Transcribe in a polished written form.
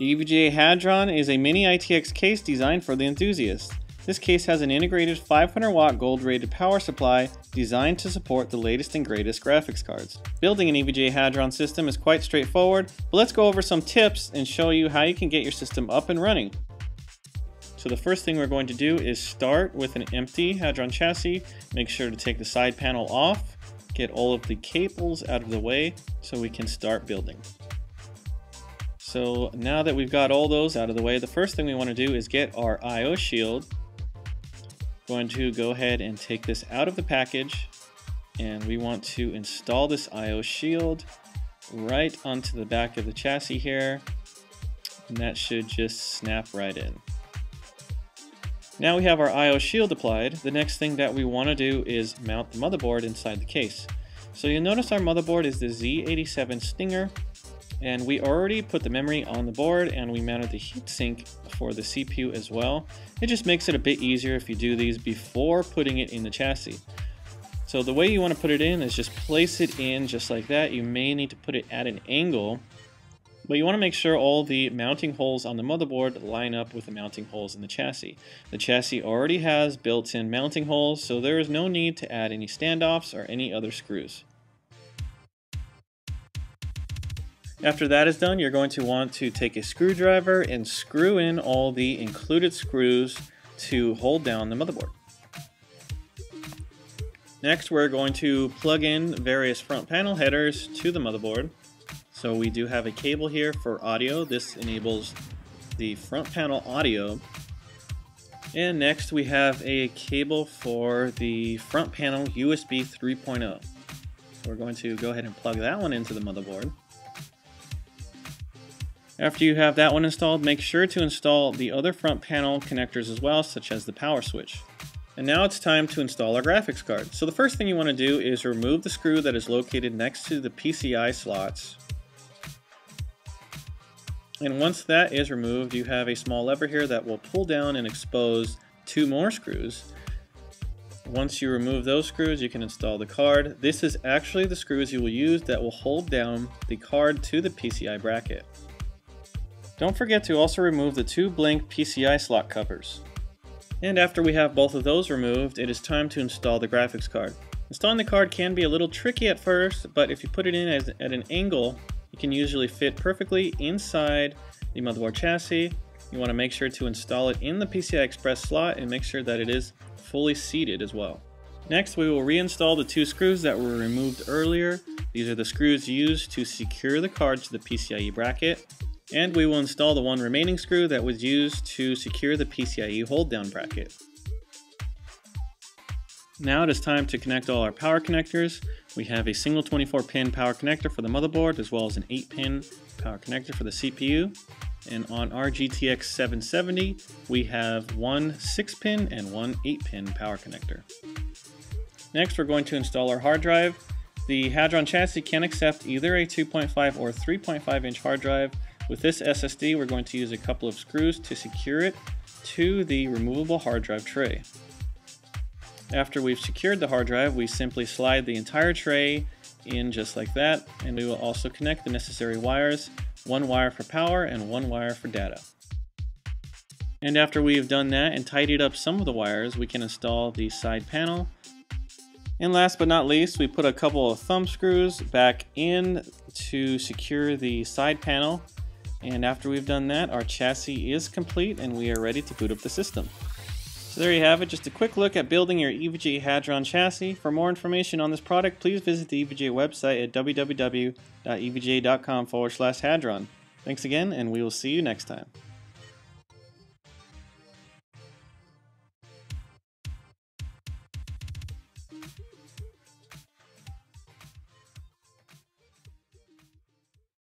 The EVGA Hadron is a mini ITX case designed for the enthusiast. This case has an integrated 500-watt gold-rated power supply designed to support the latest and greatest graphics cards. Building an EVGA Hadron system is quite straightforward, but let's go over some tips and show you how you can get your system up and running. So the first thing we're going to do is start with an empty Hadron chassis. Make sure to take the side panel off, get all of the cables out of the way so we can start building. So now that we've got all those out of the way, the first thing we want to do is get our I/O shield. Going to go ahead and take this out of the package, and we want to install this I/O shield right onto the back of the chassis here, and that should just snap right in. Now we have our I/O shield applied. The next thing that we want to do is mount the motherboard inside the case. So you'll notice our motherboard is the Z87 Stinger, and we already put the memory on the board and we mounted the heatsink for the CPU as well. It just makes it a bit easier if you do these before putting it in the chassis. So the way you want to put it in is just place it in just like that. You may need to put it at an angle, but you want to make sure all the mounting holes on the motherboard line up with the mounting holes in the chassis. The chassis already has built-in mounting holes, so there is no need to add any standoffs or any other screws. After that is done, you're going to want to take a screwdriver and screw in all the included screws to hold down the motherboard. Next, we're going to plug in various front panel headers to the motherboard. So we do have a cable here for audio. This enables the front panel audio. And next we have a cable for the front panel USB 3.0. So we're going to go ahead and plug that one into the motherboard. After you have that one installed, make sure to install the other front panel connectors as well, such as the power switch. And now it's time to install our graphics card. So the first thing you want to do is remove the screw that is located next to the PCI slots. And once that is removed, you have a small lever here that will pull down and expose two more screws. Once you remove those screws, you can install the card. This is actually the screws you will use that will hold down the card to the PCI bracket. Don't forget to also remove the two blank PCI slot covers. And after we have both of those removed, it is time to install the graphics card. Installing the card can be a little tricky at first, but if you put it in at an angle, it can usually fit perfectly inside the motherboard chassis. You want to make sure to install it in the PCI Express slot and make sure that it is fully seated as well. Next, we will reinstall the two screws that were removed earlier. These are the screws used to secure the card to the PCIe bracket. And we will install the one remaining screw that was used to secure the PCIe hold-down bracket. Now it is time to connect all our power connectors. We have a single 24-pin power connector for the motherboard, as well as an 8-pin power connector for the CPU. And on our GTX 770, we have one 6-pin and one 8-pin power connector. Next, we're going to install our hard drive. The Hadron Chassis can accept either a 2.5 or 3.5 inch hard drive. With this SSD, we're going to use a couple of screws to secure it to the removable hard drive tray. After we've secured the hard drive, we simply slide the entire tray in just like that, and we will also connect the necessary wires, one wire for power and one wire for data. And after we've done that and tidied up some of the wires, we can install the side panel. And last but not least, we put a couple of thumb screws back in to secure the side panel. And after we've done that, our chassis is complete and we are ready to boot up the system. So there you have it, just a quick look at building your EVGA Hadron chassis. For more information on this product, please visit the EVGA website at www.evga.com/Hadron. Thanks again, and we will see you next time.